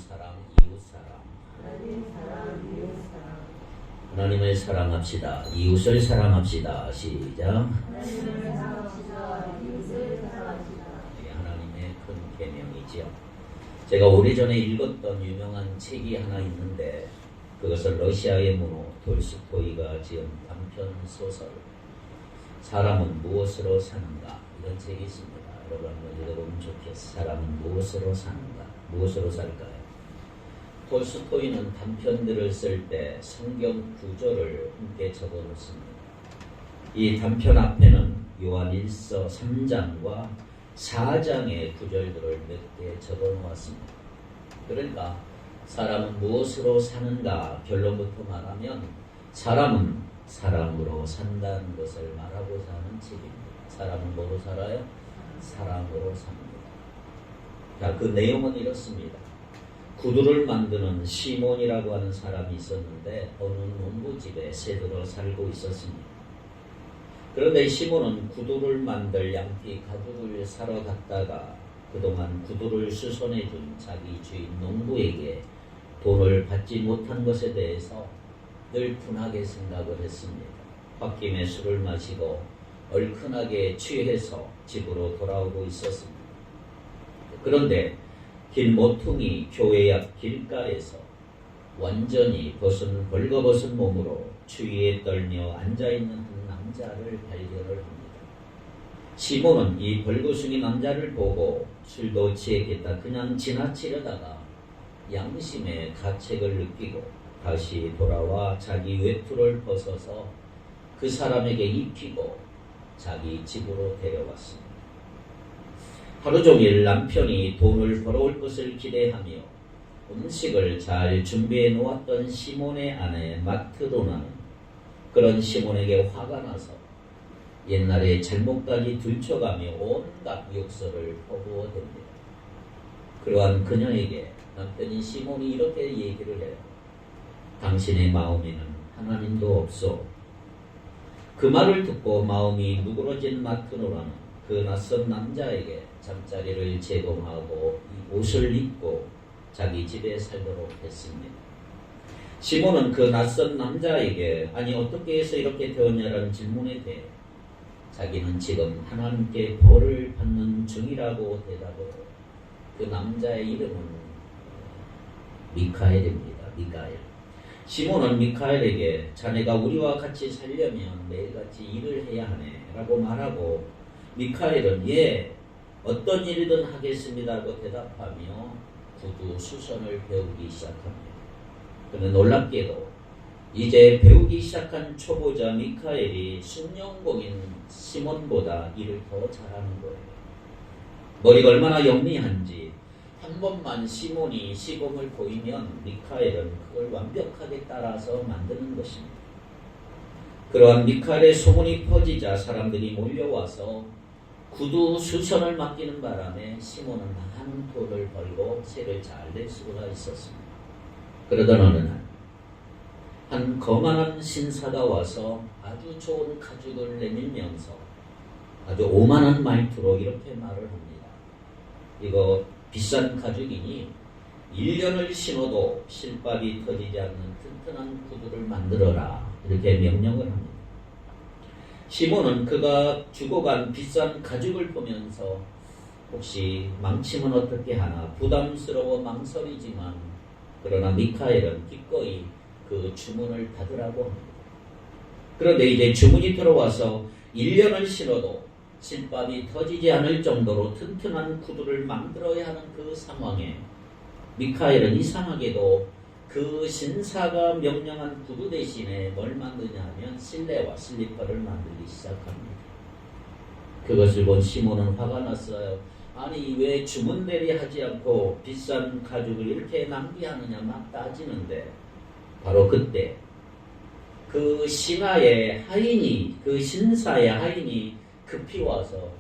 사랑, 이웃 사랑. 하나님을 사랑합시다. 이웃을 사랑합시다. 시작. 이게 하나님의 큰 계명이지요. 제가 오래전에 읽었던 유명한 책이 하나 있는데 그것은 러시아의 문호 톨스토이가 지은 단편 소설 사람은 무엇으로 사는가 이런 책이 있습니다. 여러분 한번 읽어보면 좋겠어요. 사람은 무엇으로 사는가? 무엇으로 살까요? 톨스토이는 단편들을 쓸 때 성경 구절을 함께 적어놓습니다. 이 단편 앞에는 요한 1서 3장과 4장의 구절들을 몇 개 적어놓았습니다. 그러니까 사람은 무엇으로 사는가 결론부터 말하면 사람은 사랑으로 산다는 것을 말하고자 하는 책입니다. 사람은 뭐로 살아요? 사랑으로 삽니다. 자, 그 내용은 이렇습니다. 구두를 만드는 시몬이라고 하는 사람이 있었는데 어느 농부집에 새들어 살고 있었습니다. 그런데 시몬은 구두를 만들 양피 가죽을 사러 갔다가 그동안 구두를 수선해준 자기 주인 농부에게 돈을 받지 못한 것에 대해서 늘 분하게 생각을 했습니다. 홧김에 술을 마시고 얼큰하게 취해서 집으로 돌아오고 있었습니다. 그런데 긴 모퉁이 교회 앞 길가에서 완전히 벌거벗은 몸으로 추위에 떨며 앉아있는 한 남자를 발견을 합니다. 시몬은 이 벌거숭이 남자를 보고 술도 취했겠다 그냥 지나치려다가 양심의 가책을 느끼고 다시 돌아와 자기 외투를 벗어서 그 사람에게 입히고 자기 집으로 데려왔습니다. 하루 종일 남편이 돈을 벌어올 것을 기대하며 음식을 잘 준비해 놓았던 시몬의 아내 마트로나는 그런 시몬에게 화가 나서 옛날에 잘못까지 들춰가며 온갖 욕설을 퍼부어댑니다. 그러한 그녀에게 남편인 시몬이 이렇게 얘기를 해요. 당신의 마음에는 하나님도 없소. 그 말을 듣고 마음이 누그러진 마트로나는 그 낯선 남자에게 잠자리를 제공하고 옷을 입고 자기 집에 살도록 했습니다. 시몬은 그 낯선 남자에게 아니 어떻게 해서 이렇게 되었냐라는 질문에 대해 자기는 지금 하나님께 벌을 받는 중이라고 대답을 해요. 그 남자의 이름은 미카엘입니다. 미카엘. 시몬은 미카엘에게 자네가 우리와 같이 살려면 매일같이 일을 해야 하네 라고 말하고 미카엘은 예 어떤 일이든 하겠습니다라고 대답하며 구두 수선을 배우기 시작합니다. 그런데 놀랍게도 이제 배우기 시작한 초보자 미카엘이 숙련공인 시몬보다 일을 더 잘하는 거예요. 머리가 얼마나 영리한지 한 번만 시몬이 시범을 보이면 미카엘은 그걸 완벽하게 따라서 만드는 것입니다. 그러한 미카엘의 소문이 퍼지자 사람들이 몰려와서 구두 수선을 맡기는 바람에 시몬은 많은 돈을 벌고 세를 잘 낼 수가 있었습니다. 그러던 어느 날 한 거만한 신사가 와서 아주 좋은 가죽을 내밀면서 아주 오만한 말투로 이렇게 말을 합니다. 이거 비싼 가죽이니 1년을 신어도 실밥이 터지지 않는 튼튼한 구두를 만들어라 이렇게 명령을 합니다. 시몬은 그가 주고 간 비싼 가죽을 보면서 혹시 망치면 어떻게 하나 부담스러워 망설이지만 그러나 미카엘은 기꺼이 그 주문을 받으라고 합니다. 그런데 이제 주문이 들어와서 1년을 신어도 실밥이 터지지 않을 정도로 튼튼한 구두를 만들어야 하는 그 상황에 미카엘은 이상하게도 그 신사가 명령한 구두 대신에 뭘 만드냐 하면 실내와 슬리퍼를 만들기 시작합니다. 그것을 본 시몬은 화가 났어요. 아니 왜 주문대리 하지 않고 비싼 가죽을 이렇게 낭비하느냐 막 따지는데 바로 그때 그 신하의 하인이 그 신사의 하인이 급히 와서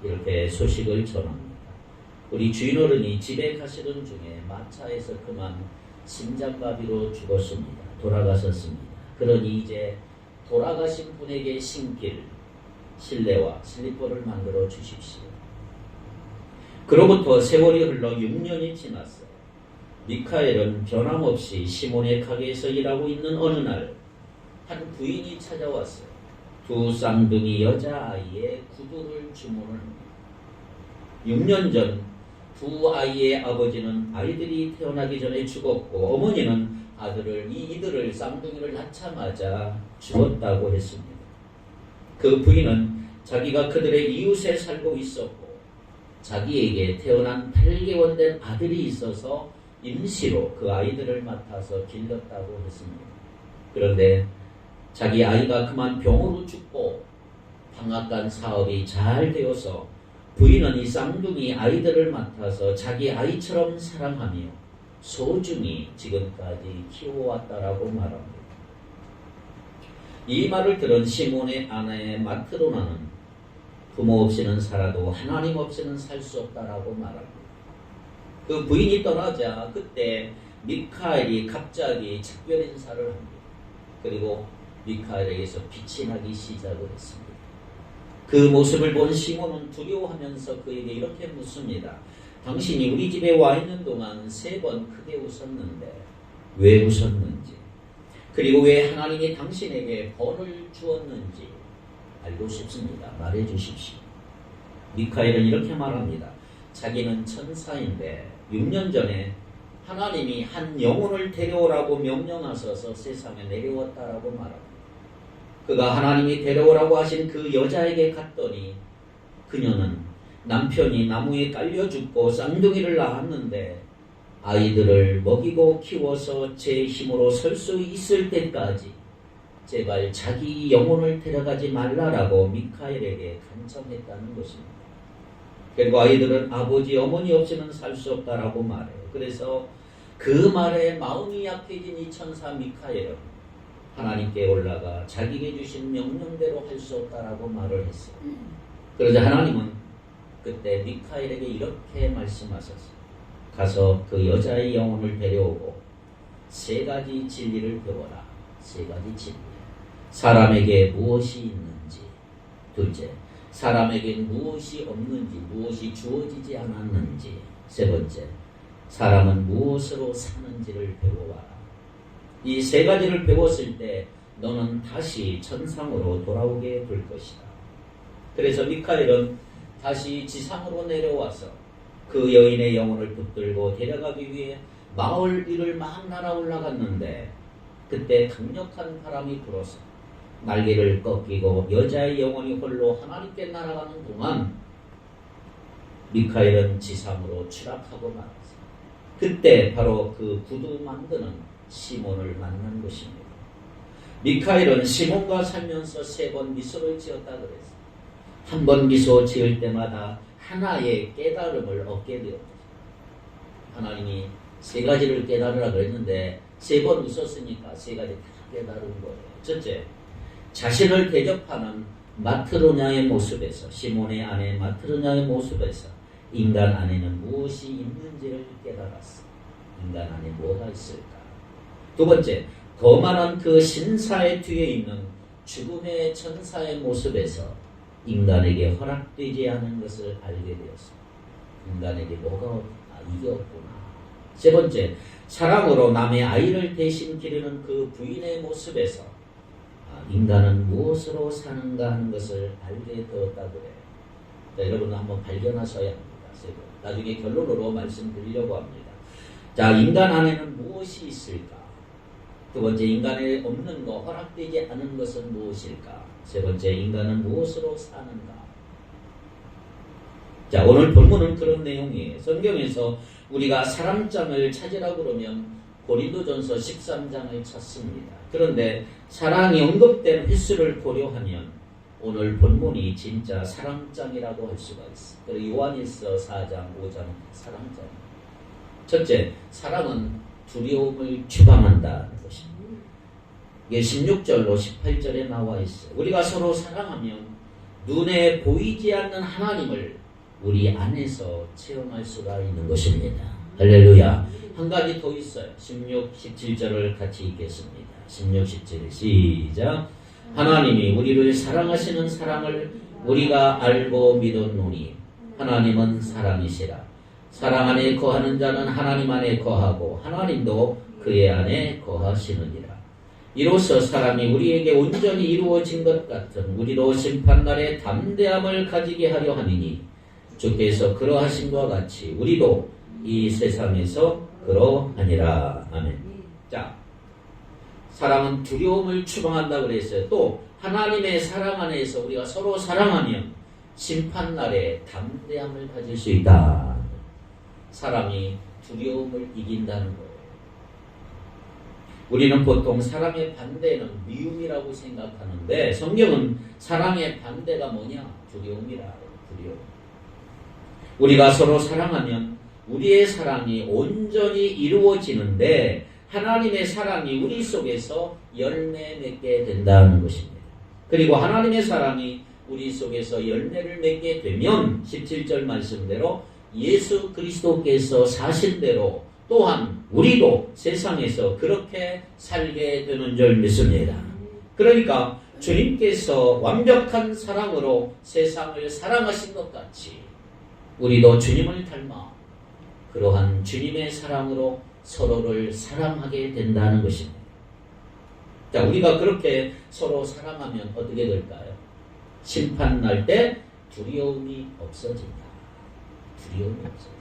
이렇게 소식을 전합니다. 우리 주인어른이 집에 가시던 중에 마차에서 그만 심장마비로 죽었습니다. 돌아가셨습니다. 그러니 이제 돌아가신 분에게 신길 실내와 슬리퍼를 만들어 주십시오. 그로부터 세월이 흘러 6년이 지났어요. 미카엘은 변함없이 시몬의 가게에서 일하고 있는 어느 날 한 부인이 찾아왔어요. 두 쌍둥이 여자아이의 구두를 주문합니다. 6년 전 두 아이의 아버지는 아이들이 태어나기 전에 죽었고 어머니는 이들을 쌍둥이를 낳자마자 죽었다고 했습니다. 그 부인은 자기가 그들의 이웃에 살고 있었고 자기에게 태어난 8개월 된 아들이 있어서 임시로 그 아이들을 맡아서 길렀다고 했습니다. 그런데 자기 아이가 그만 병으로 죽고 방앗간 사업이 잘 되어서 부인은 이 쌍둥이 아이들을 맡아서 자기 아이처럼 사랑하며 소중히 지금까지 키워왔다라고 말합니다. 이 말을 들은 시몬의 아내 마트로나는 부모 없이는 살아도 하나님 없이는 살 수 없다라고 말합니다. 그 부인이 떠나자 그때 미카엘이 갑자기 작별 인사를 합니다. 그리고 미카엘에게서 빛이 나기 시작을 했습니다. 그 모습을 본 시몬은 두려워하면서 그에게 이렇게 묻습니다. 당신이 우리 집에 와 있는 동안 3번 크게 웃었는데 왜 웃었는지, 그리고 왜 하나님이 당신에게 벌을 주었는지 알고 싶습니다. 말해 주십시오. 미카엘은 이렇게 말합니다. 자기는 천사인데 6년 전에 하나님이 한 영혼을 데려오라고 명령하셔서 세상에 내려왔다라고 말합니다. 그가 하나님이 데려오라고 하신 그 여자에게 갔더니 그녀는 남편이 나무에 깔려 죽고 쌍둥이를 낳았는데 아이들을 먹이고 키워서 제 힘으로 설 수 있을 때까지 제발 자기 영혼을 데려가지 말라라고 미카엘에게 간청했다는 것입니다. 그리고 아이들은 아버지 어머니 없이는 살 수 없다라고 말해요. 그래서 그 말에 마음이 약해진 이 천사 미카엘은 하나님께 올라가 자기에게 주신 명령대로 할 수 없다라고 말을 했어요. 그러자 하나님은 그때 미카엘에게 이렇게 말씀하셨어요. 가서 그 여자의 영혼을 데려오고 3가지 진리를 배워라. 3가지 진리. 사람에게 무엇이 있는지. 둘째, 사람에게 무엇이 없는지, 무엇이 주어지지 않았는지. 3번째, 사람은 무엇으로 사는지를 배워와라. 이 3가지를 배웠을 때 너는 다시 천상으로 돌아오게 될 것이다. 그래서 미카엘은 다시 지상으로 내려와서 그 여인의 영혼을 붙들고 데려가기 위해 마을 위를 막 날아 올라갔는데 그때 강력한 바람이 불어서 날개를 꺾이고 여자의 영혼이 홀로 하나님께 날아가는 동안 미카엘은 지상으로 추락하고 말았어요. 그때 바로 그 구두 만드는 시몬을 만난 것입니다. 미카엘은 시몬과 살면서 3번 미소를 지었다 그랬어요. 한 번 미소 지을 때마다 하나의 깨달음을 얻게 되었죠. 하나님이 3가지를 깨달으라 그랬는데 3번 웃었으니까 3가지 다 깨달은 거예요. 첫째, 자신을 대접하는 마트로냐의 모습에서, 시몬의 아내 마트로냐의 모습에서 인간 안에는 무엇이 있는지를 깨달았어. 인간 안에 뭐가 있을까? 2번째, 거만한 그 신사의 뒤에 있는 죽음의 천사의 모습에서 인간에게 허락되지 않은 것을 알게 되었습니다. 인간에게 이게 없구나. 3번째, 사랑으로 남의 아이를 대신 기르는 그 부인의 모습에서 인간은 무엇으로 사는가 하는 것을 알게 되었다 그래요. 자, 여러분은 한번 발견하셔야 합니다. 나중에 결론으로 말씀드리려고 합니다. 자, 인간 안에는 무엇이 있을까? 2번째, 인간에 없는 것, 허락되지 않은 것은 무엇일까? 3번째, 인간은 무엇으로 사는가? 자, 오늘 본문은 그런 내용이에요. 성경에서 우리가 사랑장을 찾으라 그러면 고린도전서 13장을 찾습니다. 그런데 사랑이 언급된 횟수를 고려하면 오늘 본문이 진짜 사랑장이라고 할 수가 있어요. 그리고 요한일서 4장, 5장 사랑장. 첫째, 사랑은 두려움을 추방한다는 것입니다. 이게 16절로 18절에 나와 있어요. 우리가 서로 사랑하면 눈에 보이지 않는 하나님을 우리 안에서 체험할 수가 있는 것입니다. 할렐루야. 한 가지 더 있어요. 16, 17절을 같이 읽겠습니다. 16, 17 시작. 하나님이 우리를 사랑하시는 사랑을 우리가 알고 믿었노니 하나님은 사랑이시라. 사랑 안에 거하는 자는 하나님 안에 거하고 하나님도 그의 안에 거하시느니라. 이로써 사람이 우리에게 온전히 이루어진 것 같은 우리로 심판날에 담대함을 가지게 하려 하느니 주께서 그러하심과 같이 우리도 이 세상에서 그러하니라. 아멘. 자, 사랑은 두려움을 추방한다고 그랬어요. 또 하나님의 사랑 안에서 우리가 서로 사랑하면 심판날에 담대함을 가질 수 있다. 사람이 두려움을 이긴다는 거예요. 우리는 보통 사랑의 반대는 미움이라고 생각하는데 성경은 사랑의 반대가 뭐냐? 두려움이라. 두려움. 우리가 서로 사랑하면 우리의 사랑이 온전히 이루어지는데 하나님의 사랑이 우리 속에서 열매 맺게 된다는 것입니다. 그리고 하나님의 사랑이 우리 속에서 열매를 맺게 되면 17절 말씀대로 예수 그리스도께서 사신 대로 또한 우리도 세상에서 그렇게 살게 되는 줄 믿습니다. 그러니까 주님께서 완벽한 사랑으로 세상을 사랑하신 것 같이 우리도 주님을 닮아 그러한 주님의 사랑으로 서로를 사랑하게 된다는 것입니다. 자, 우리가 그렇게 서로 사랑하면 어떻게 될까요? 심판 날 때 두려움이 없어진다. 두려움이 없어진다.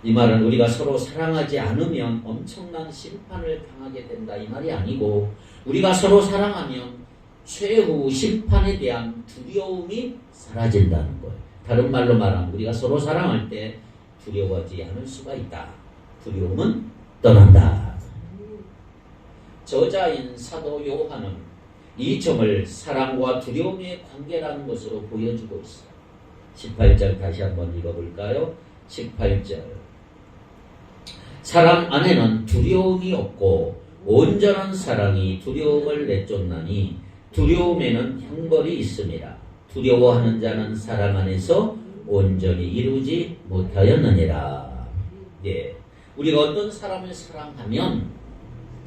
이 말은 우리가 서로 사랑하지 않으면 엄청난 심판을 당하게 된다 이 말이 아니고 우리가 서로 사랑하면 최후 심판에 대한 두려움이 사라진다는 거예요. 다른 말로 말하면 우리가 서로 사랑할 때 두려워하지 않을 수가 있다. 두려움은 떠난다. 저자인 사도 요한은 이 점을 사랑과 두려움의 관계라는 것으로 보여주고 있어요. 18절 다시 한번 읽어볼까요? 18절 사랑 안에는 두려움이 없고 온전한 사랑이 두려움을 내쫓나니 두려움에는 형벌이 있습니다. 두려워하는 자는 사랑 안에서 온전히 이루지 못하였느니라. 예, 우리가 어떤 사람을 사랑하면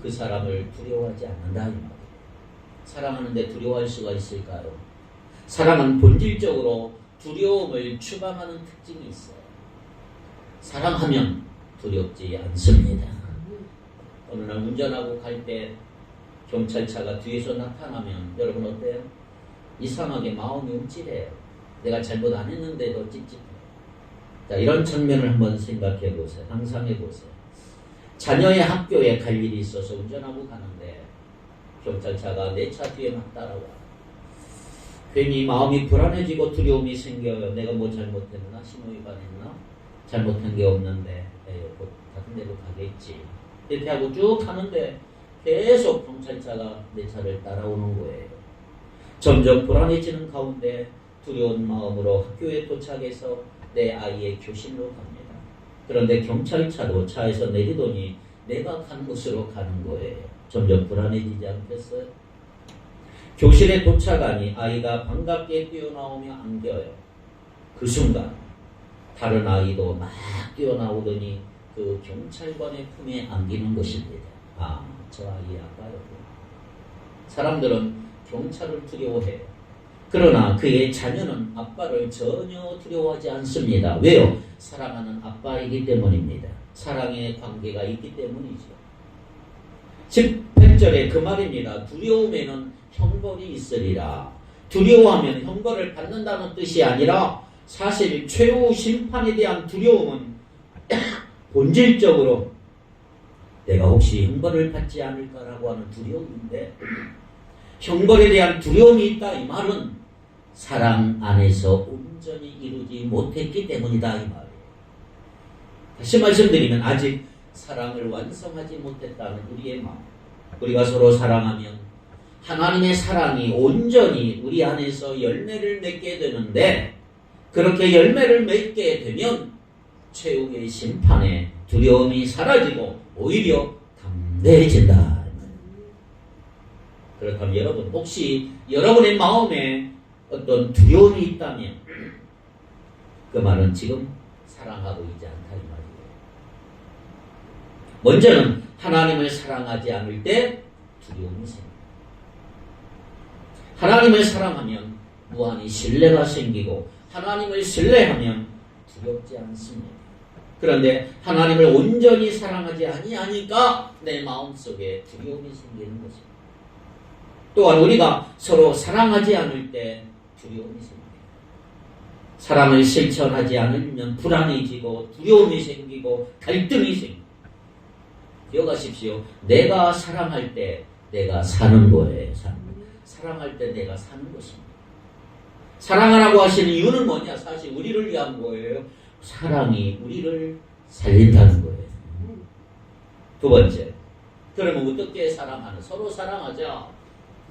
그 사람을 두려워하지 않는다 이 말이에요. 사랑하는데 두려워할 수가 있을까요? 사랑은 본질적으로 두려움을 추방하는 특징이 있어요. 사랑하면 두렵지 않습니다. 어느 날 운전하고 갈 때 경찰차가 뒤에서 나타나면 여러분 어때요? 이상하게 마음이 움찔해요. 내가 잘못 안 했는데도 찝찝해요. 자, 이런 장면을 한번 생각해 보세요. 상상해 보세요. 자녀의 학교에 갈 일이 있어서 운전하고 가는데 경찰차가 내 차 뒤에 막 따라와. 괜히 마음이 불안해지고 두려움이 생겨요. 내가 뭐 잘못했나? 신호위반했나? 잘못한 게 없는데 곧 같은 데로 가겠지. 이렇게 하고 쭉 가는데 계속 경찰차가 내 차를 따라오는 거예요. 점점 불안해지는 가운데 두려운 마음으로 학교에 도착해서 내 아이의 교실로 갑니다. 그런데 경찰차도 차에서 내리더니 내가 간 곳으로 가는 거예요. 점점 불안해지지 않겠어요? 교실에 도착하니 아이가 반갑게 뛰어나오며 안겨요. 그 순간 다른 아이도 막 뛰어나오더니 그 경찰관의 품에 안기는 것입니다. 아, 저 아이 아빠였구나. 사람들은 경찰을 두려워해요. 그러나 그의 자녀는 아빠를 전혀 두려워하지 않습니다. 왜요? 사랑하는 아빠이기 때문입니다. 사랑의 관계가 있기 때문이죠. 18절에 그 말입니다. 두려움에는 형벌이 있으리라. 두려워하면 형벌을 받는다는 뜻이 아니라 사실 최후 심판에 대한 두려움은 본질적으로 내가 혹시 형벌을 받지 않을까라고 하는 두려움인데 형벌에 대한 두려움이 있다 이 말은 사랑 안에서 온전히 이루지 못했기 때문이다 이 말이에요. 다시 말씀드리면 아직 사랑을 완성하지 못했다는 우리의 마음. 우리가 서로 사랑하면 하나님의 사랑이 온전히 우리 안에서 열매를 맺게 되는데 그렇게 열매를 맺게 되면 최후의 심판에 두려움이 사라지고 오히려 담대해진다. 그렇다면 여러분 혹시 여러분의 마음에 어떤 두려움이 있다면 그 말은 지금 사랑하고 있지 않다 이 말이에요. 먼저는 하나님을 사랑하지 않을 때 두려움이 생깁니다. 하나님을 사랑하면 무한히 신뢰가 생기고 하나님을 신뢰하면 두렵지 않습니다. 그런데 하나님을 온전히 사랑하지 아니하니까 내 마음속에 두려움이 생기는 것입니다. 또한 우리가 서로 사랑하지 않을 때 두려움이 생깁니다. 사랑을 실천하지 않으면 불안해지고 두려움이 생기고 갈등이 생깁니다. 기억하십시오. 내가 사랑할 때 내가 사는 거예요. 사랑할 때 내가 사는 것입니다. 사랑하라고 하시는 이유는 뭐냐? 사실 우리를 위한 거예요. 사랑이 우리를 살린다는 거예요. 두 번째, 그러면 어떻게 사랑하는? 서로 사랑하자.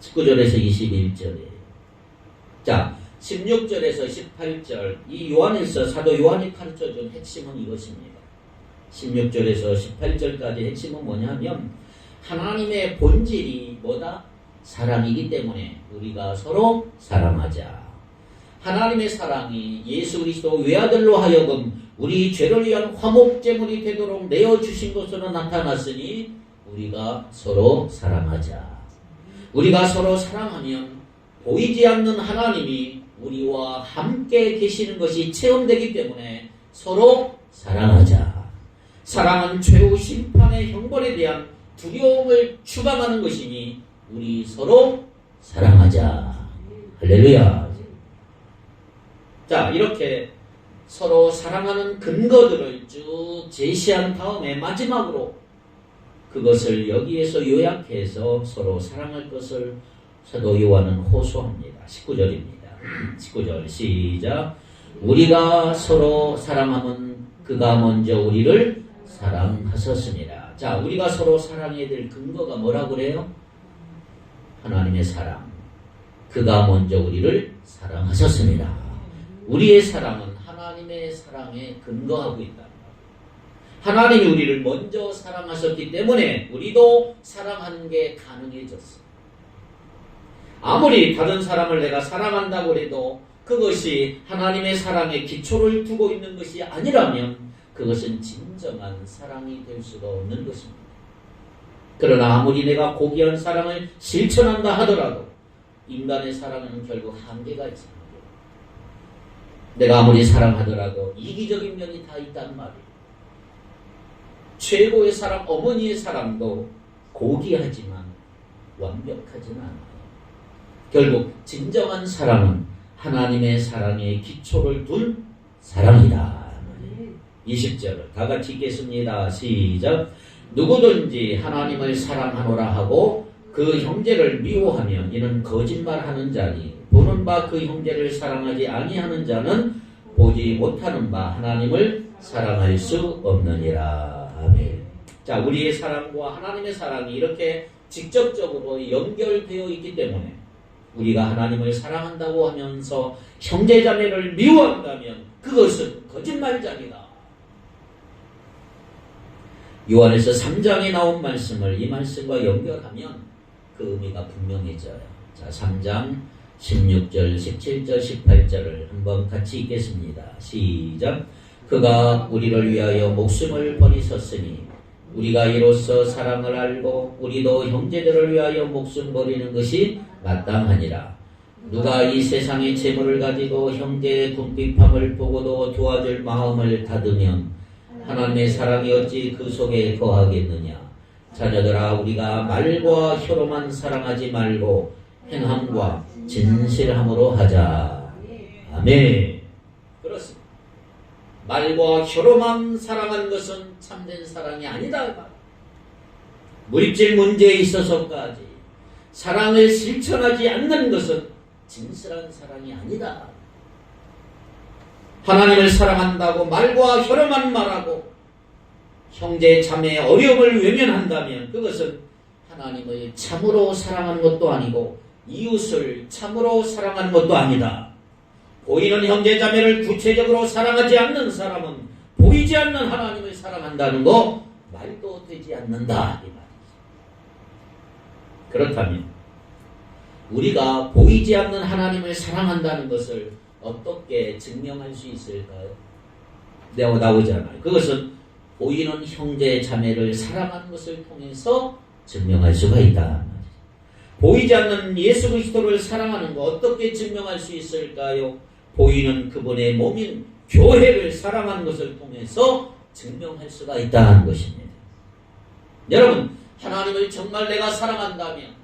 19절에서 21절에. 자, 16절에서 18절, 이 요한일서 사도 요한이 가르쳐준 핵심은 이것입니다. 16절에서 18절까지 핵심은 뭐냐면 하나님의 본질이 뭐다? 사랑이기 때문에 우리가 서로 사랑하자. 하나님의 사랑이 예수 그리스도 외아들로 하여금 우리 죄를 위한 화목제물이 되도록 내어주신 것으로 나타났으니 우리가 서로 사랑하자. 우리가 서로 사랑하면 보이지 않는 하나님이 우리와 함께 계시는 것이 체험되기 때문에 서로 사랑하자. 사랑은 최후 심판의 형벌에 대한 두려움을 추방하는 것이니 우리 서로 사랑하자. 할렐루야. 자, 이렇게 서로 사랑하는 근거들을 쭉 제시한 다음에 마지막으로 그것을 여기에서 요약해서 서로 사랑할 것을 사도 요한은 호소합니다. 19절입니다. 19절 시작. 우리가 서로 사랑하면 그가 먼저 우리를 사랑하셨습니다. 자, 우리가 서로 사랑해야 될 근거가 뭐라고 그래요? 하나님의 사랑. 그가 먼저 우리를 사랑하셨습니다. 우리의 사랑은 하나님의 사랑에 근거하고 있다. 하나님이 우리를 먼저 사랑하셨기 때문에 우리도 사랑하는 게 가능해졌어. 아무리 다른 사람을 내가 사랑한다고 해도 그것이 하나님의 사랑에 기초를 두고 있는 것이 아니라면 그것은 진정한 사랑이 될 수가 없는 것입니다. 그러나 아무리 내가 고귀한 사랑을 실천한다 하더라도 인간의 사랑은 결국 한계가 있습니다. 내가 아무리 사랑하더라도 이기적인 면이 다 있단 말이에요. 최고의 사랑, 어머니의 사랑도 고귀하지만 완벽하지는 않아요. 결국 진정한 사랑은 하나님의 사랑에 기초를 둔 사랑이다. 20절 다 같이 읽겠습니다. 시작. 누구든지 하나님을 사랑하노라 하고 그 형제를 미워하면 이는 거짓말하는 자니 보는 바 그 형제를 사랑하지 아니하는 자는 보지 못하는 바 하나님을 사랑할 수 없느니라. 아멘. 자, 우리의 사랑과 하나님의 사랑이 이렇게 직접적으로 연결되어 있기 때문에 우리가 하나님을 사랑한다고 하면서 형제자매를 미워한다면 그것은 거짓말장이다. 요한에서 3장에 나온 말씀을 이 말씀과 연결하면 그 의미가 분명해져요. 자, 3장 16절, 17절, 18절을 한번 같이 읽겠습니다. 시작. 그가 우리를 위하여 목숨을 버리셨으니 우리가 이로써 사랑을 알고 우리도 형제들을 위하여 목숨 버리는 것이 마땅하니라. 누가 이 세상의 재물을 가지고 형제의 궁핍함을 보고도 도와줄 마음을 닫으면 하나님의 사랑이 어찌 그 속에 거하겠느냐. 자녀들아, 우리가 말과 혀로만 사랑하지 말고 행함과 진실함으로 하자. 아멘. 그렇습니다. 말과 혀로만 사랑하는 것은 참된 사랑이 아니다. 물질 문제에 있어서까지 사랑을 실천하지 않는 것은 진실한 사랑이 아니다. 하나님을 사랑한다고 말과 혀로만 말하고 형제 자매의 어려움을 외면한다면 그것은 하나님을 참으로 사랑하는 것도 아니고 이웃을 참으로 사랑하는 것도 아니다. 보이는 형제 자매를 구체적으로 사랑하지 않는 사람은 보이지 않는 하나님을 사랑한다는 거 말도 되지 않는다. 이 말이죠. 그렇다면 우리가 보이지 않는 하나님을 사랑한다는 것을 어떻게 증명할 수 있을까요? 나오잖아요. 그것은 보이는 형제 자매를 사랑하는 것을 통해서 증명할 수가 있다. 보이지 않는 예수 그리스도를 사랑하는 거 어떻게 증명할 수 있을까요? 보이는 그분의 몸인 교회를 사랑하는 것을 통해서 증명할 수가 있다는 것입니다. 여러분, 하나님을 정말 내가 사랑한다면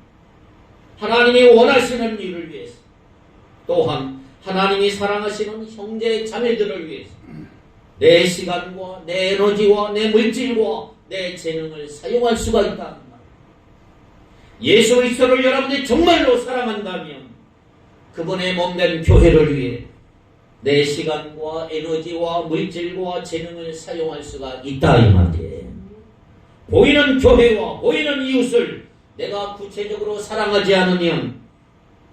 하나님이 원하시는 일을 위해서, 또한 하나님이 사랑하시는 형제 자매들을 위해서 내 시간과 내 에너지와 내 물질과 내 재능을 사용할 수가 있다는 말. 예수 그리스도를 여러분이 정말로 사랑한다면 그분의 몸된 교회를 위해 내 시간과 에너지와 물질과 재능을 사용할 수가 있다 이 말이에요. 보이는 교회와 보이는 이웃을 내가 구체적으로 사랑하지 않으면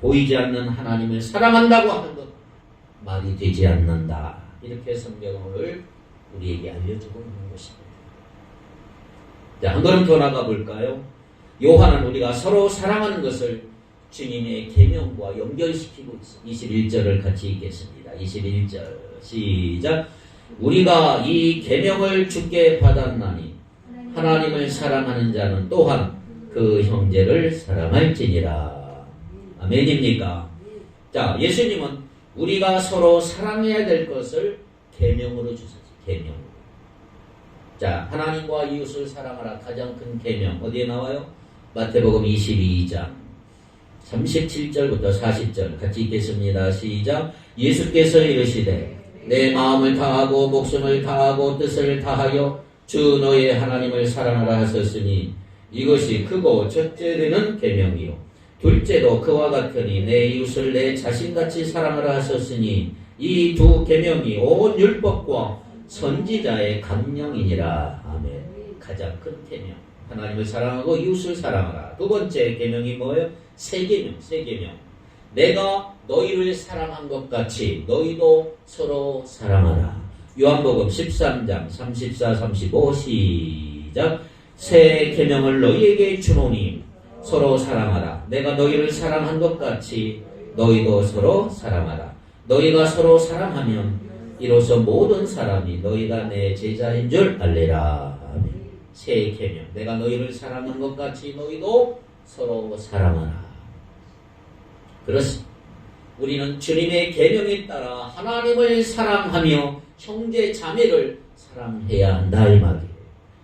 보이지 않는 하나님을 사랑한다고 하는 것 말이 되지 않는다. 이렇게 성경은 오늘 우리에게 알려주고 있는 것입니다. 자, 한 걸음 더 나가 볼까요? 요한은 우리가 서로 사랑하는 것을 주님의 계명과 연결시키고 있어. 21절을 같이 읽겠습니다. 21절 시작. 우리가 이 계명을 주께 받았나니 하나님을 사랑하는 자는 또한 그 형제를 사랑할지니라. 아멘입니까? 자, 예수님은 우리가 서로 사랑해야 될 것을 계명으로 주셨지. 계명. 자, 하나님과 이웃을 사랑하라. 가장 큰 계명 어디에 나와요? 마태복음 22장 37절부터 40절 같이 읽겠습니다. 시작. 예수께서 이르시되 내 마음을 다하고 목숨을 다하고 뜻을 다하여 주 너의 하나님을 사랑하라 하셨으니 이것이 크고 첫째 되는 계명이요 둘째도 그와 같으니 내 이웃을 내 자신같이 사랑하라 하셨으니 이 두 계명이 온 율법과 선지자의 강령이니라. 아멘. 가장 큰 계명 하나님을 사랑하고 이웃을 사랑하라. 두 번째 계명이 뭐예요? 세 계명. 내가 너희를 사랑한 것 같이 너희도 서로 사랑하라. 요한복음 13장 34, 35 시작. 새 계명을 너희에게 주노니 서로 사랑하라. 내가 너희를 사랑한 것 같이 너희도 서로 사랑하라. 너희가 서로 사랑하면 이로써 모든 사람이 너희가 내 제자인 줄 알리라. 아멘. 새 계명. 내가 너희를 사랑한 것 같이 너희도 서로 사랑하라. 그렇습니다. 우리는 주님의 계명에 따라 하나님을 사랑하며 형제 자매를 사랑해야 한다 이 말이에요.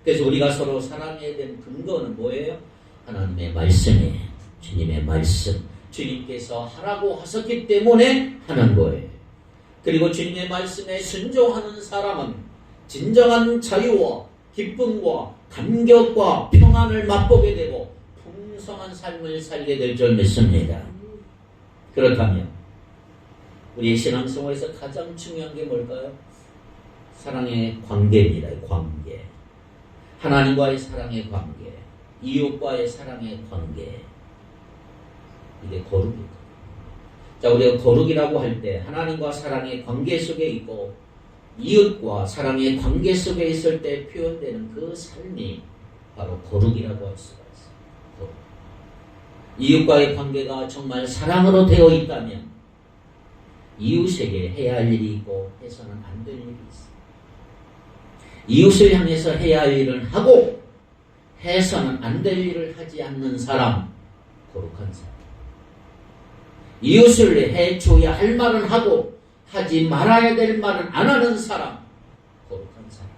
그래서 우리가 서로 사랑해야 되는 근거는 뭐예요? 하나님의 말씀이에요. 주님의 말씀. 주님께서 하라고 하셨기 때문에 하는 거예요. 그리고 주님의 말씀에 순종하는 사람은 진정한 자유와 기쁨과 감격과 평안을 맛보게 되고 풍성한 삶을 살게 될 줄 믿습니다. 그렇다면 우리의 신앙생활에서 가장 중요한 게 뭘까요? 사랑의 관계입니다. 관계. 하나님과의 사랑의 관계, 이웃과의 사랑의 관계. 이게 거룩입니다. 자, 우리가 거룩이라고 할 때 하나님과 사랑의 관계 속에 있고 이웃과 사랑의 관계 속에 있을 때 표현되는 그 삶이 바로 거룩이라고 할 수가 있어요. 거룩. 이웃과의 관계가 정말 사랑으로 되어 있다면 이웃에게 해야 할 일이 있고 해서는 안 될 일이 있어요. 이웃을 향해서 해야 할 일은 하고 해서는 안 될 일을 하지 않는 사람, 거룩한 사람. 이웃을 해줘야 할 말은 하고 하지 말아야 될 말은 안 하는 사람, 거룩한 사람.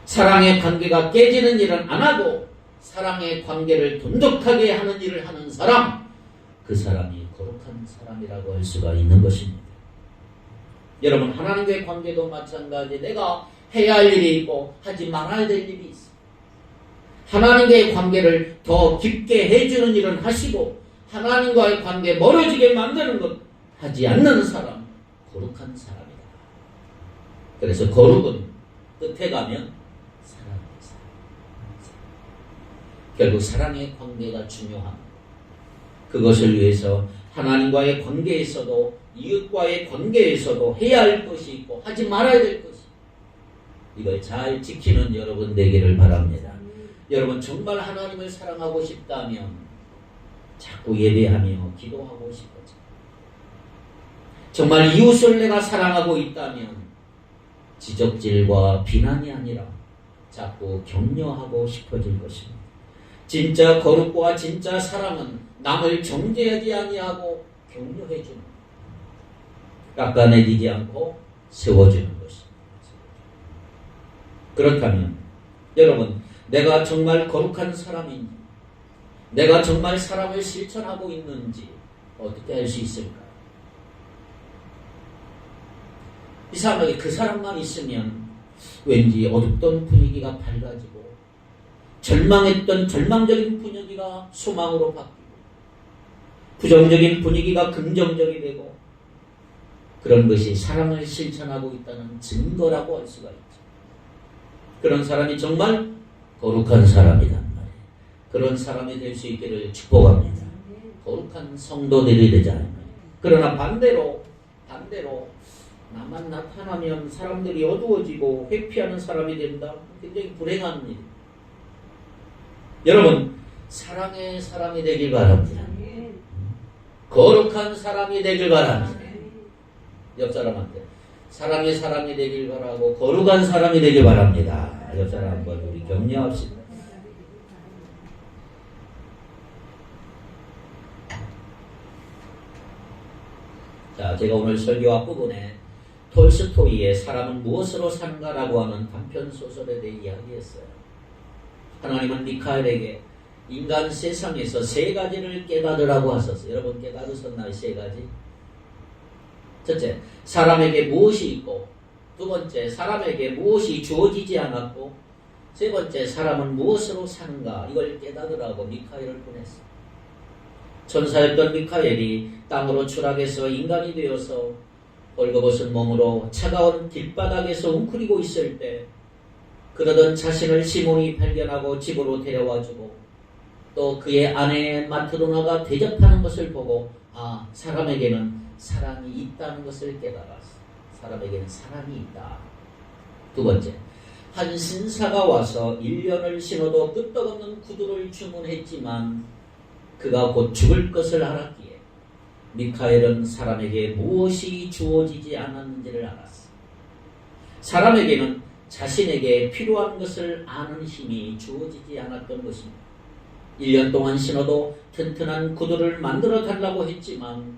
사랑의 관계가 깨지는 일은 안 하고 사랑의 관계를 돈독하게 하는 일을 하는 사람, 그 사람이 거룩한 사람이라고 할 수가 있는 것입니다. 여러분, 하나님과의 관계도 마찬가지. 내가 해야 할 일이 있고 하지 말아야 될 일이 있어. 하나님과의 관계를 더 깊게 해주는 일은 하시고 하나님과의 관계 멀어지게 만드는 것 하지 않는 사람, 거룩한 사람이다. 그래서 거룩은 끝에 가면 사랑입니다. 결국 사랑의 관계가 중요한, 그것을 위해서 하나님과의 관계에서도 이웃과의 관계에서도 해야 할 것이 있고 하지 말아야 될 것이, 이걸 잘 지키는 여러분 되기를 바랍니다. 여러분 정말 하나님을 사랑하고 싶다면 자꾸 예배하며 기도하고 싶어져. 정말 이웃을 내가 사랑하고 있다면 지적질과 비난이 아니라 자꾸 격려하고 싶어질 것입니다. 진짜 거룩과 진짜 사랑은 남을 정죄하지 아니하고 격려해주는, 깎아내리지 않고 세워주는 것입니다. 그렇다면 여러분, 내가 정말 거룩한 사람인지, 내가 정말 사랑을 실천하고 있는지 어떻게 알 수 있을까? 이상하게 그 사람만 있으면 왠지 어둡던 분위기가 밝아지고 절망했던 절망적인 분위기가 소망으로 바뀌고 부정적인 분위기가 긍정적이 되고, 그런 것이 사랑을 실천하고 있다는 증거라고 할 수가 있죠. 그런 사람이 정말 거룩한 사람이란 말이에요. 그런 사람이 될 수 있기를 축복합니다. 거룩한 성도들이 되자. 그러나 반대로 나만 나타나면 사람들이 어두워지고 회피하는 사람이 된다. 굉장히 불행한 일. 여러분, 사랑의 사람이 되길 바랍니다. 거룩한 사람이 되길 바랍니다. 옆 사람한테 사랑의 사람이 되길 바라고 거룩한 사람이 되길 바랍니다. 옆 사람 한번 우리 격려합시다. 자, 제가 오늘 설교 앞부분에 톨스토이의 사람은 무엇으로 사는가라고 하는 단편 소설에 대해 이야기했어요. 하나님은 미카엘에게 인간 세상에서 세 가지를 깨달으라고 하셨어요. 여러분 깨달으셨나요? 세 가지. 첫째, 사람에게 무엇이 있고, 두 번째, 사람에게 무엇이 주어지지 않았고, 세 번째, 사람은 무엇으로 사는가, 이걸 깨달으라고 미카엘을 보냈어요. 천사였던 미카엘이 땅으로 추락해서 인간이 되어서 벌거벗은 몸으로 차가운 길바닥에서 웅크리고 있을 때, 그러던 자신을 시몬이 발견하고 집으로 데려와주고, 또 그의 아내 마트로나가 대접하는 것을 보고, 아, 사람에게는 사랑이 있다는 것을 깨달았어. 사람에게는 사랑이 있다. 두 번째, 한 신사가 와서 1년을 신어도 끄떡없는 구두를 주문했지만 그가 곧 죽을 것을 알았기에 미카엘은 사람에게 무엇이 주어지지 않았는지를 알았어. 사람에게는 자신에게 필요한 것을 아는 힘이 주어지지 않았던 것입니다. 1년 동안 신어도 튼튼한 구두를 만들어 달라고 했지만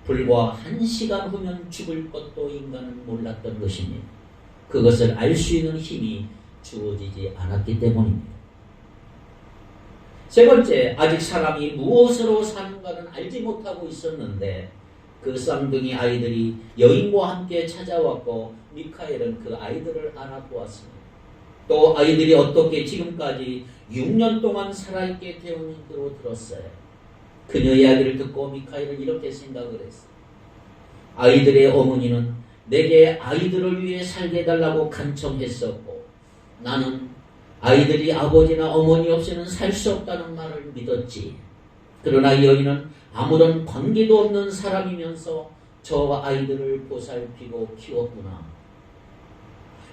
불과 1시간 후면 죽을 것도 인간은 몰랐던 것입니다. 그것을 알 수 있는 힘이 주어지지 않았기 때문입니다. 세 번째, 아직 사람이 무엇으로 사는가는 알지 못하고 있었는데 그 쌍둥이 아이들이 여인과 함께 찾아왔고 미카엘은 그 아이들을 알아보았습니다. 또 아이들이 어떻게 지금까지 6년 동안 살아있게 되었는지로 들었어요. 그녀 이야기를 듣고 미카엘은 이렇게 생각을 했어요. 아이들의 어머니는 내게 아이들을 위해 살게 해달라고 간청했었고 나는 아이들이 아버지나 어머니 없이는 살 수 없다는 말을 믿었지. 그러나 이 여인은 아무런 관계도 없는 사람이면서 저 아이들을 보살피고 키웠구나.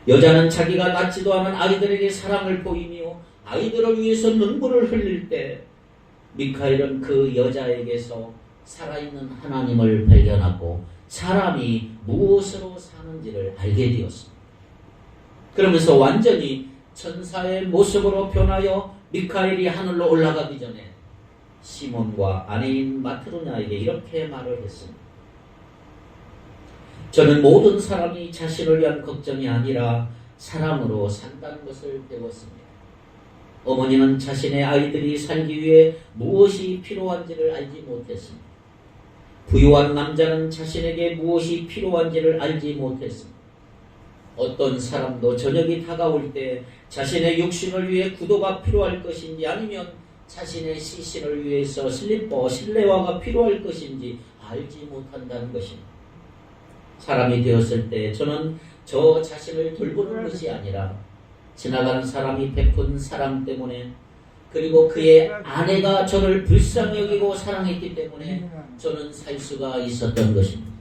여자는 자기가 낳지도 않은 아이들에게 사랑을 보이며 아이들을 위해서 눈물을 흘릴 때 미카엘은 그 여자에게서 살아있는 하나님을 발견하고 사람이 무엇으로 사는지를 알게 되었습니다. 그러면서 완전히 천사의 모습으로 변하여 미카엘이 하늘로 올라가기 전에 시몬과 아내인 마트로나에게 이렇게 말을 했습니다. 저는 모든 사람이 자신을 위한 걱정이 아니라 사랑으로 산다는 것을 배웠습니다. 어머니는 자신의 아이들이 살기 위해 무엇이 필요한지를 알지 못했습니다. 부유한 남자는 자신에게 무엇이 필요한지를 알지 못했습니다. 어떤 사람도 저녁이 다가올 때 자신의 육신을 위해 구두가 필요할 것인지 아니면 자신의 시신을 위해서 슬리퍼, 실내화가 필요할 것인지 알지 못한다는 것입니다. 사람이 되었을 때 저는 저 자신을 돌보는 것이 아니라 지나가는 사람이 베푼 사랑 때문에 그리고 그의 아내가 저를 불쌍히 여기고 사랑했기 때문에 저는 살 수가 있었던 것입니다.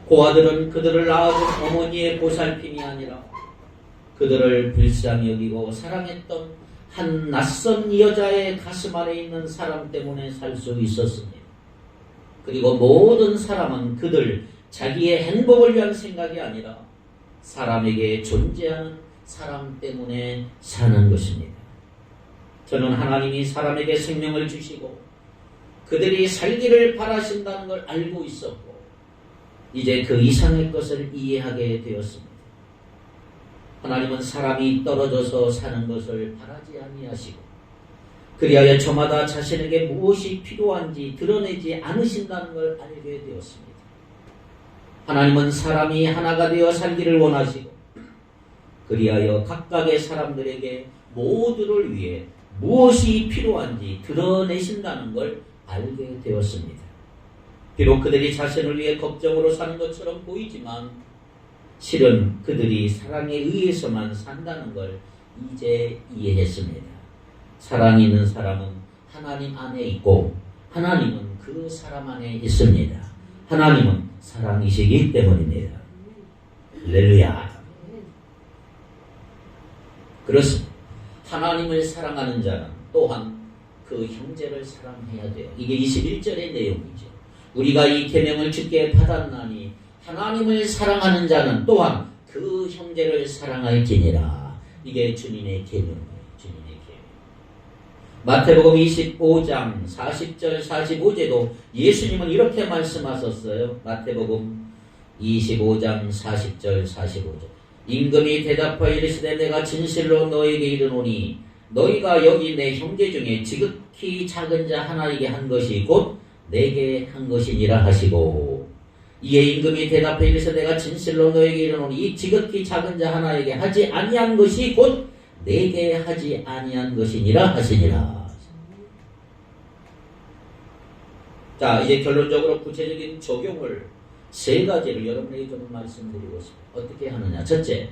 고아들은 그들을 낳아준 어머니의 보살핌이 아니라 그들을 불쌍히 여기고 사랑했던 한 낯선 여자의 가슴 안에 있는 사람 때문에 살 수 있었습니다. 그리고 모든 사람은 그들 자기의 행복을 위한 생각이 아니라 사람에게 존재하는 사람 때문에 사는 것입니다. 저는 하나님이 사람에게 생명을 주시고 그들이 살기를 바라신다는 걸 알고 있었고 이제 그 이상의 것을 이해하게 되었습니다. 하나님은 사람이 떨어져서 사는 것을 바라지 아니하시고 그리하여 저마다 자신에게 무엇이 필요한지 드러내지 않으신다는 걸 알게 되었습니다. 하나님은 사람이 하나가 되어 살기를 원하시고 그리하여 각각의 사람들에게 모두를 위해 무엇이 필요한지 드러내신다는 걸 알게 되었습니다. 비록 그들이 자신을 위해 걱정으로 사는 것처럼 보이지만 실은 그들이 사랑에 의해서만 산다는 걸 이제 이해했습니다. 사랑이 있는 사람은 하나님 안에 있고 하나님은 그 사람 안에 있습니다. 하나님은 사랑이시기 때문입니다. 할렐루야. 그렇습니다. 하나님을 사랑하는 자는 또한 그 형제를 사랑해야 돼요. 이게 21절의 내용이죠. 우리가 이 계명을 주께 받았나니 하나님을 사랑하는 자는 또한 그 형제를 사랑할지니라. 이게 주님의 계명이에요. 주님의 계명. 마태복음 25장 40절 45제도 예수님은 이렇게 말씀하셨어요. 마태복음 25장 40절 45절. 임금이 대답하여 이르시되 내가 진실로 너에게 이르노니 너희가 여기 내 형제 중에 지극히 작은 자 하나에게 한 것이 곧 내게 한 것이니라 하시고 이에 임금이 대답해 이르시되 내가 진실로 너에게 이르노니 이 지극히 작은 자 하나에게 하지 아니한 것이 곧 내게 하지 아니한 것이니라 하시니라. 자, 이제 결론적으로 구체적인 적용을 세 가지를 여러분에게 좀 말씀드리고 싶습니다. 어떻게 하느냐. 첫째,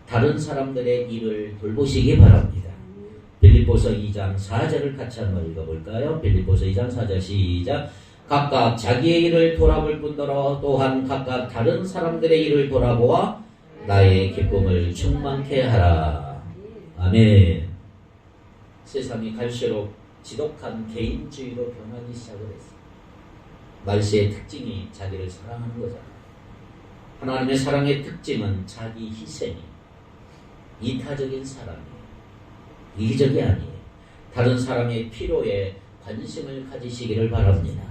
다른 사람들의 일을 돌보시기 바랍니다. 빌립보서 2장 4절을 같이 한번 읽어볼까요? 빌립보서 2장 4절 시작. 각각 자기의 일을 돌아볼 뿐더러 또한 각각 다른 사람들의 일을 돌아보아 나의 기쁨을 충만케 하라. 아멘. 세상이 갈수록 지독한 개인주의로 변하기 시작을 했습니다. 말세의 특징이 자기를 사랑하는 거잖아요. 하나님의 사랑의 특징은 자기 희생이 이타적인 사랑이에요. 이기적이 아니에요. 다른 사람의 필요에 관심을 가지시기를 바랍니다.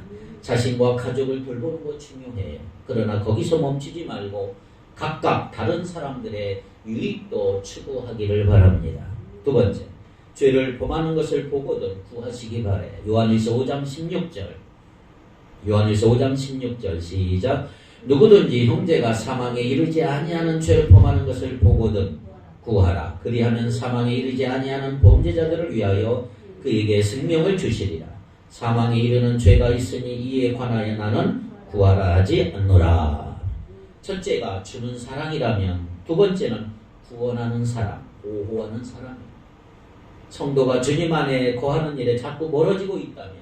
자신과 가족을 돌보는 거 중요해요. 그러나 거기서 멈추지 말고 각각 다른 사람들의 유익도 추구하기를 바랍니다. 두 번째, 죄를 범하는 것을 보고든 구하시기 바래요. 요한일서 5장 16절. 요한일서 5장 16절 시작. 누구든지 형제가 사망에 이르지 아니하는 죄를 범하는 것을 보고든 구하라. 그리하면 사망에 이르지 아니하는 범죄자들을 위하여 그에게 생명을 주시리라. 사망에 이르는 죄가 있으니 이에 관하여 나는 구하라 하지 않노라. 첫째가 주는 사랑이라면 두 번째는 구원하는 사랑, 보호하는 사랑이에요. 성도가 주님 안에 거하는 일에 자꾸 멀어지고 있다면,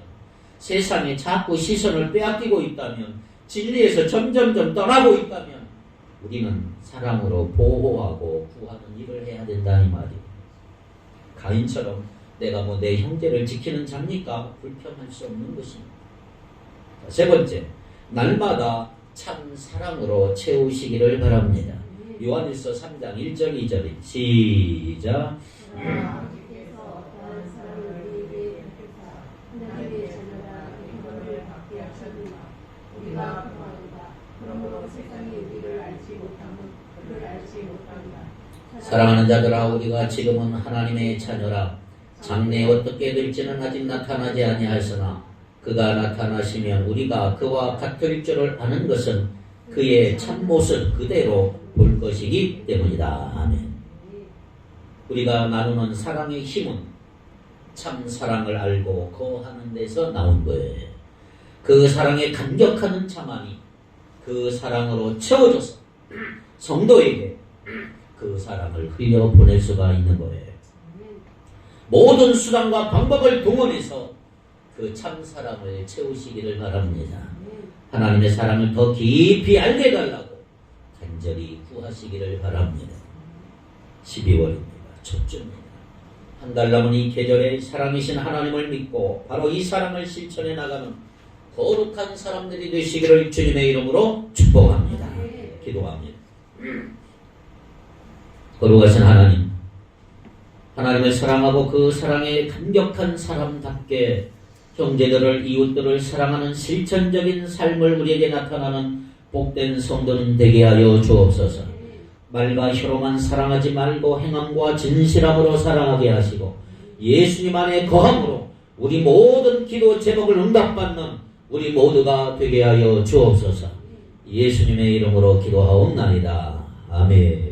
세상에 자꾸 시선을 빼앗기고 있다면, 진리에서 점점점 떠나고 있다면 우리는 사랑으로 보호하고 구하는 일을 해야 된다 이 말이에요. 가인처럼 내가 뭐 내 형제를 지키는 자입니까? 불평할 수 없는 것입니다. 세 번째, 날마다 참 사랑으로 채우시기를 바랍니다. 요한일서 3장 1절 2절 시작. 사랑하는 자들아, 우리가 지금은 하나님의 자녀라. 장래에 어떻게 될지는 아직 나타나지 아니하였으나 그가 나타나시면 우리가 그와 같을 줄을 아는 것은 그의 참모습 그대로 볼 것이기 때문이다. 아멘. 우리가 나누는 사랑의 힘은 참 사랑을 알고 거하는 데서 나온 거예요. 그 사랑에 감격하는 자만이 그 사랑으로 채워져서 성도에게 그 사랑을 흘려보낼 수가 있는 거예요. 모든 수단과 방법을 동원해서 그 참 사랑을 채우시기를 바랍니다. 하나님의 사랑을 더 깊이 알게 해달라고 간절히 구하시기를 바랍니다. 12월입니다. 첫 주입니다. 한 달 남은 이 계절에 사랑이신 하나님을 믿고 바로 이 사랑을 실천해 나가는 거룩한 사람들이 되시기를 주님의 이름으로 축복합니다. 기도합니다. 거룩하신 하나님, 하나님을 사랑하고 그 사랑에 감격한 사람답게 형제들을 이웃들을 사랑하는 실천적인 삶을 우리에게 나타나는 복된 성도는 되게 하여 주옵소서. 말과 혀로만 사랑하지 말고 행함과 진실함으로 사랑하게 하시고 예수님 안에 거함으로 우리 모든 기도 제목을 응답받는 우리 모두가 되게 하여 주옵소서. 예수님의 이름으로 기도하옵나이다. 아멘.